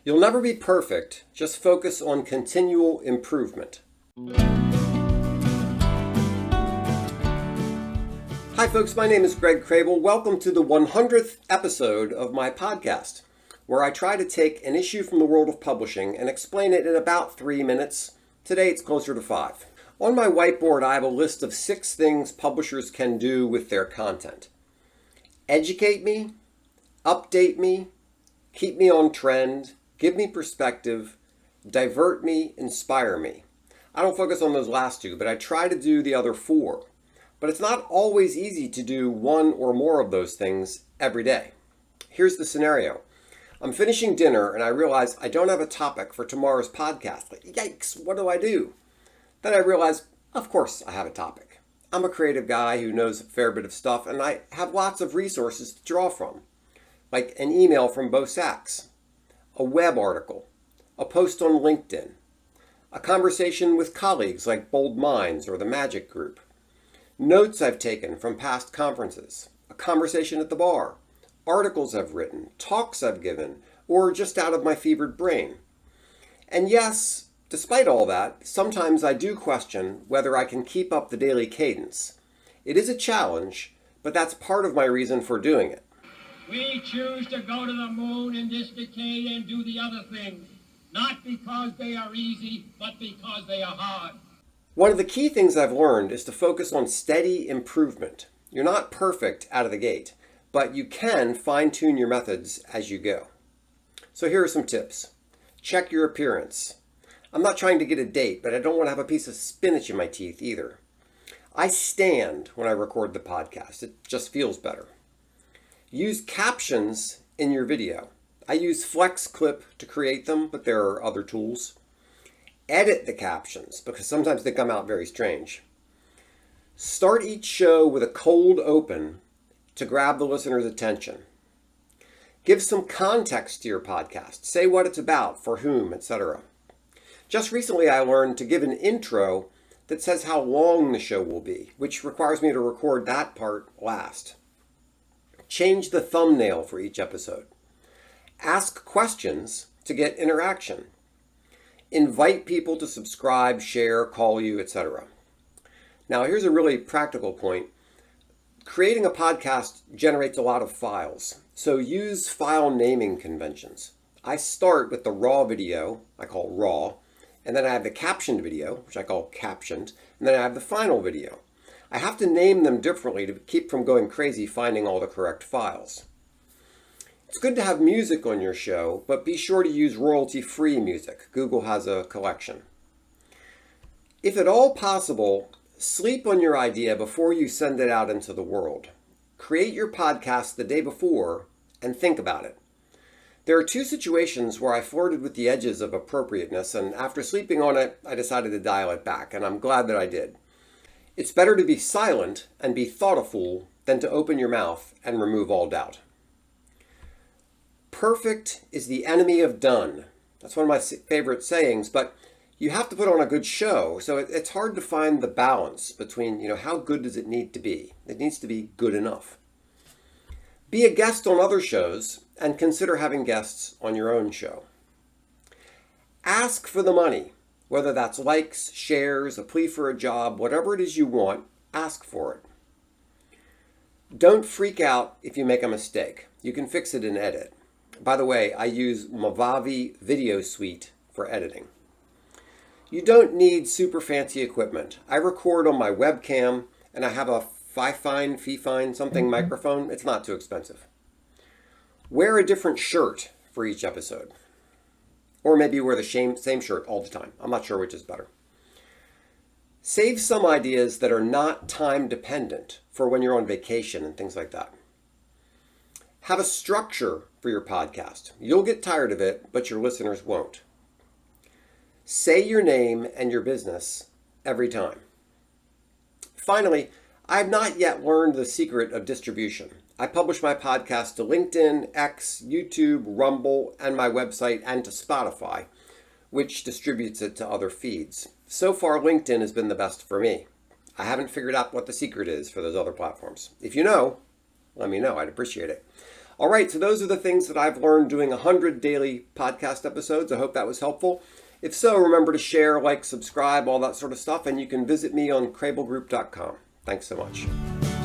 You'll never be perfect, just focus on continual improvement. Hi folks, my name is Greg Crable. Welcome to the 100th episode of my podcast, where I try to take an issue from the world of publishing and explain it in about 3 minutes. Today it's closer to 5. On my whiteboard, I have a list of 6 things publishers can do with their content. Educate me, update me, keep me on trend, give me perspective, divert me, inspire me. I don't focus on those last 2, but I try to do the other 4. But it's not always easy to do one or more of those things every day. Here's the scenario. I'm finishing dinner and I realize I don't have a topic for tomorrow's podcast. Yikes, what do I do? Then I realize, of course I have a topic. I'm a creative guy who knows a fair bit of stuff, and I have lots of resources to draw from, like an email from Bo Sachs, a web article, a post on LinkedIn, a conversation with colleagues like Bold Minds or the Magic Group, notes I've taken from past conferences, a conversation at the bar, articles I've written, talks I've given, or just out of my fevered brain. And yes, despite all that, sometimes I do question whether I can keep up the daily cadence. It is a challenge, but that's part of my reason for doing it. We choose to go to the moon in this decade and do the other things, not because they are easy, but because they are hard. One of the key things I've learned is to focus on steady improvement. You're not perfect out of the gate, but you can fine-tune your methods as you go. So here are some tips. Check your appearance. I'm not trying to get a date, but I don't want to have a piece of spinach in my teeth either. I stand when I record the podcast. It just feels better. Use captions in your video. I use Flex Clip to create them, but there are other tools. Edit the captions because sometimes they come out very strange. Start each show with a cold open to grab the listener's attention. Give some context to your podcast. Say what it's about, for whom, etc. Just recently I learned to give an intro that says how long the show will be, which requires me to record that part last. Change the thumbnail for each episode. Ask questions to get interaction. Invite people to subscribe, share, call you, etc. Now here's a really practical point. Creating a podcast generates a lot of files, so use file naming conventions. I start with the raw video, I call raw, and then I have the captioned video, which I call captioned, and then I have the final video. I have to name them differently to keep from going crazy finding all the correct files. It's good to have music on your show, but be sure to use royalty-free music. Google has a collection. If at all possible, sleep on your idea before you send it out into the world. Create your podcast the day before and think about it. There are 2 situations where I flirted with the edges of appropriateness, and after sleeping on it, I decided to dial it back, and I'm glad that I did. It's better to be silent and be thoughtful than to open your mouth and remove all doubt. Perfect is the enemy of done. That's one of my favorite sayings, but you have to put on a good show, so it's hard to find the balance between, how good does it need to be? It needs to be good enough. Be a guest on other shows and consider having guests on your own show. Ask for the money, whether that's likes, shares, a plea for a job, whatever it is you want, ask for it. Don't freak out if you make a mistake. You can fix it in edit. By the way, I use Movavi Video Suite for editing. You don't need super fancy equipment. I record on my webcam and I have a Fifine something microphone. It's not too expensive. Wear a different shirt for each episode. Or maybe wear the same shirt all the time. I'm not sure which is better. Save some ideas that are not time dependent for when you're on vacation and things like that. Have a structure for your podcast. You'll get tired of it, but your listeners won't. Say your name and your business every time. Finally, I have not yet learned the secret of distribution. I publish my podcast to LinkedIn, X, YouTube, Rumble, and my website, and to Spotify, which distributes it to other feeds. So far, LinkedIn has been the best for me. I haven't figured out what the secret is for those other platforms. If you know, let me know. I'd appreciate it. All right, so those are the things that I've learned doing 100 daily podcast episodes. I hope that was helpful. If so, remember to share, like, subscribe, all that sort of stuff, and you can visit me on crablegroup.com. Thanks so much.